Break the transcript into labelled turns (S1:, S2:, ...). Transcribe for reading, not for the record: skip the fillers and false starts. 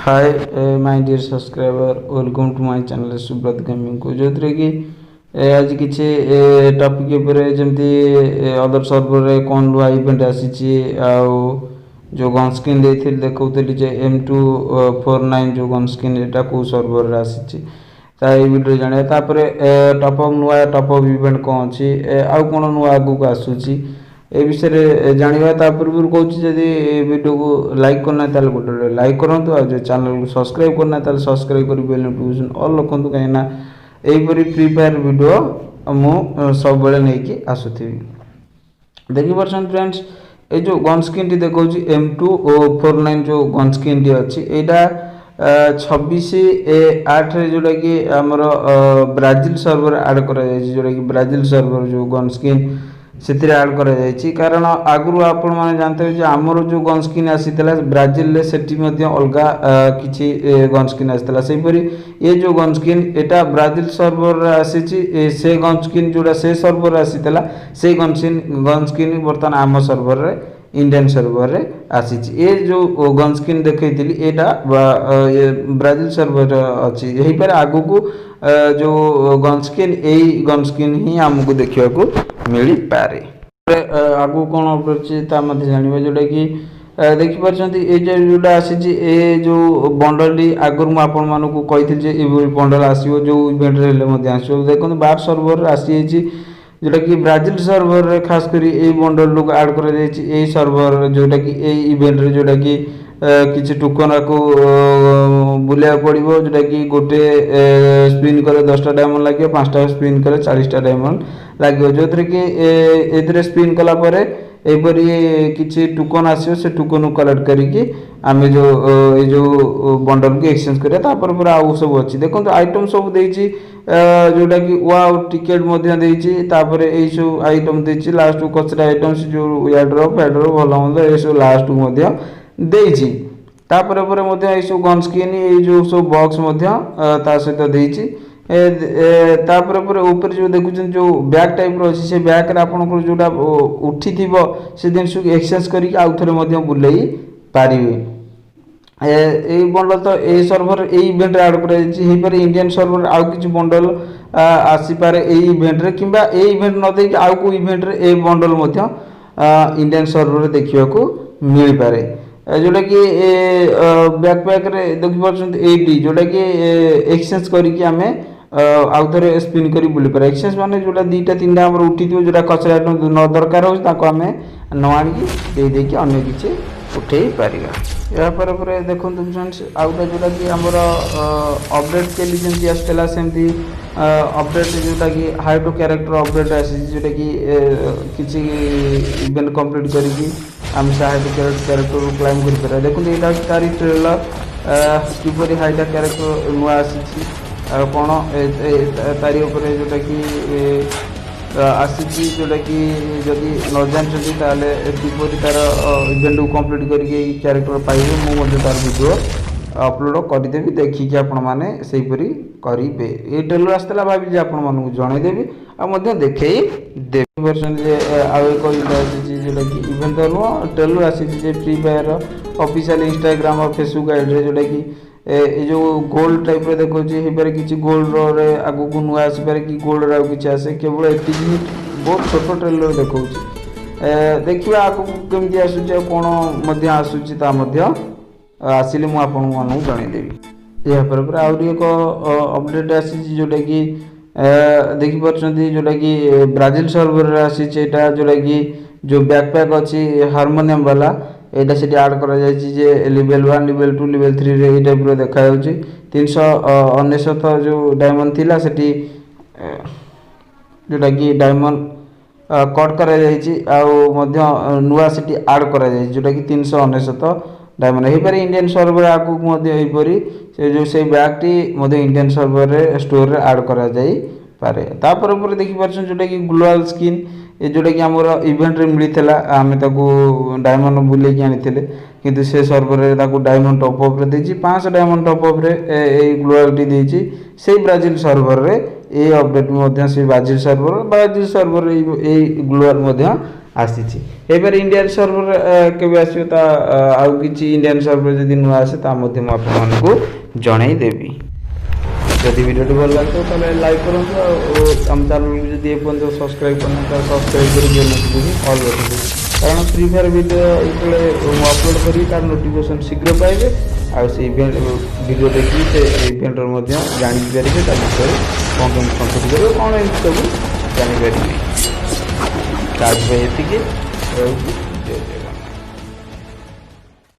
S1: Hi my dear subscriber welcome to my channel Subrata gaming को जो कि आज किसी टॉपिक ऊपर जमती अदर सर्वर रे कौन नुआ इवेंट आसी जो गन स्किन देते देखौली जे M249 जो गन स्किन एटा को सर्वर रे आसी वीडियो जाना टॉपअप नुआ टॉपअप इवेंट कौन अच्छी आउ कौन नुआ आगू आसूसी ए विषय जाना पूर्व कौन जदि वीडियो को लाइक करना ताल गोटे लाइक करूँ जो चैनल को सब्सक्राइब करना ताल सब्सक्राइब कर बेल नोटिफिकेशन ऑल रखु कहीं यहीपरी फ्री फायर वीडियो मु सब बेले नहीं आसुथी देखिए फ्रेंड्स ये जो गन स्किन टी देखा M249 जो गन स्किन टी अच्छी यहाँ 26/8 जोटा कि आमर ब्राजिल सर्वर आड कर जोटा कि ब्राजिल सर्वर जो गन स्किन से आड कर कारण आगु आपण मैंने जानते हैं आमर जो गन स्किन आसीला ब्राजिल से अलग किसी गन स्किन आसाला सेपरी ये जो गन स्किन एटा ब्राजिल सर्वर आसी से गन स्किन जोड़ा से सर्वर आसीला से गन स्किन बर्तमान आम सर्वर रे इंडियन सर्वर रे आसी ये जो गन स्किन देखी ब्राजिल सर्वर अच्छी यही पर आगु को जो गन स्किन ही आमको देखा मिल पारे आगु कौन अच्छी जाना जोटा कि देखिपार ये जोटा आसी जो बंडल आगुरी मुझे कही बंडल आसो जो इवेंट आसो देखो बार सर्वर आसी जोटा कि ब्राजिल सर्वर रे खास करी ए बंडल लोग ऐड कर सर्वर जोटा कि इवेंट रे जोटा कि किसी टोकन को बुलाया पड़ो जोटा कि गोटे स्पिन करे 10टा डायमंड लगे 5टा स्पिन करे 40टा डायमंड लगे जो थे कि ए स्पिन कलापर एपरी किसी टोकन आसो से टोकन को कलेक्ट करके आम जो बंडल को एक्सचेंज करा पूरा आउ सब अच्छी देखो आइटम सब देती जोटा कि वाओ टिकेट यही सब आइटम देती लास्ट को कचरा आइटम जो याड्रप फैड्रप भल मंद ये सब लास्ट को देती सब गन स्किन ये जो सब बॉक्स सहित देती ऊपर जो देखुं जो बैग टाइप रही से बैग रे आपन जोटा उठी से जिन को एक्सचेंज करके आउ थे बुलाई पारे बंडल तो ये सर्वर इवेंट ऐड कर इंडियन सर्वर आउ कि बंडल आसीपे इवेंट रे किंबा ए इवेंट न देकी आउ को इवेंट रे ए बंडल इंडियन सर्वर देखा मिल पारे जोटा कि बैकपैक रे देखिए जोटा कि एक्सचेंज करके आम आउ थे स्पिन कर बुली पारे एक्सचेंज माने जोटा 2टा 3टा उठी जो कचरा आइटम न दरकार होम न आनिकी अन्य किसी उठे पार यापर देखो फ्रेंड्स आउटा जोटा कि आमर अपडेट के लिए जमी आसला सेमती अपडेट जोटा कि हाई टू कैरेक्टर अपडेट आसी जोटा कि किसी इवेंट कंप्लीट करके आम से हाई टू कैरेक्टर को क्लाइम कर देखो यहाँ तारी ट्रेलर किपर हाईटा कैरेक्टर नुआ आसी कौन तारी जोटा कि आसी जोटा कि जदि न जानते किपर तार इवेंट को कंप्लीट करके कैरेक्टर पाइबे मुझे तार वीडियो अपलोड करदेवी देखिकी आपण मैंने सेपरी करेंगे ये ट्रेलर आसला भावी आपण जनईदेवी आखे देवी आउ एक जोटा कि इवेंट तो नुह ट्रेलर आसी फ्री फायर ऑफिशियल इंस्टाग्राम और फेसबुक आईडी जोटा कि ये जो गोल्ड टाइप देखो किसी गोल्ड रे आगू को नुआ आसपे कि गोल्ड आउ कि आसे केवल एट बहुत छोट ट्रेलर देखा देखा आगू केमी आसूँ कौन आसूता आसिले मुझे जनईदेवी यापर आहरी एक अपडेट आसी जोटा कि देखिपार जोटा कि ब्राजिल सर्वर आसी जोटा कि जो बैकपैक अच्छी हारमोनियम वाला यहाँ से आड कर लेवल 1 लेवल 2 लेवल 3 रे टाइप देखा 399 जो डायमंड थिला सेठी जोटा कि डायमंड कट कर नुआ से आड कर जोटा कि 399 डायमंड हो पारे इंडियन सर्वर आगू से जो से बैगटी इंडियन सर्वर रे स्टोर रे आड करा जाई पारे तापर देखिपार जोटा कि ग्लोबल स्किन ये जोटा कि आमर इवेंट रे मिलता आम डायमंड बुले आनी किंतु से सर्वर रे डायमंड टॉपअप रे 500 डायमंड टॉपअप रे ग्लोबालिटी देती से ब्राजिल सर्वर रे ये अपडेट से ब्राजिल सर्वर ये ग्लोबाल ଆସିଛି। ଏହିପରି ଇଣ୍ଡିଆନ୍ ସର୍ଭର କେବେ ଆସିବ ତା ଆଉ କିଛି ଇଣ୍ଡିଆନ୍ ସର୍ଭର ଯଦି ନୂଆ ଆସେ ତା ମଧ୍ୟ ମୁଁ ଆପଣମାନଙ୍କୁ ଜଣାଇଦେବି। ଯଦି ଭିଡ଼ିଓଟି ଭଲ ଲାଗିବ ତାହେଲେ ଲାଇକ୍ କରନ୍ତୁ ଆଉ ଆମ ଚ୍ୟାନେଲକୁ ଯଦି ଏପର୍ଯ୍ୟନ୍ତ ସବସ୍କ୍ରାଇବ୍ କରିନାହାନ୍ତି ତାହେଲେ ସବସ୍କ୍ରାଇବ୍ କରି ବେଲ୍ ନୋଟିଫିକେସନ୍ ଅଲ୍ ରଖନ୍ତୁ, କାରଣ ଫ୍ରି ଫାୟାର ଭିଡ଼ିଓ ଯେତେବେଳେ ମୁଁ ଅପଲୋଡ଼ କରିବି ତାର ନୋଟିଫିକେସନ୍ ଶୀଘ୍ର ପାଇବେ ଆଉ ସେ ଇଭେଣ୍ଟ ଭିଡ଼ିଓ ଦେଖିକି ସେ ଇଭେଣ୍ଟର ମଧ୍ୟ ଜାଣିପାରିବେ, ତା ବିଷୟରେ କ'ଣ କେମିତି କମ୍ପ୍ଲିଟ୍ କରିବେ କ'ଣ ଏମିତି ସବୁ ଜାଣିପାରିବେ। ତା ପାଇଁ ଏତିକି ରହୁଛି।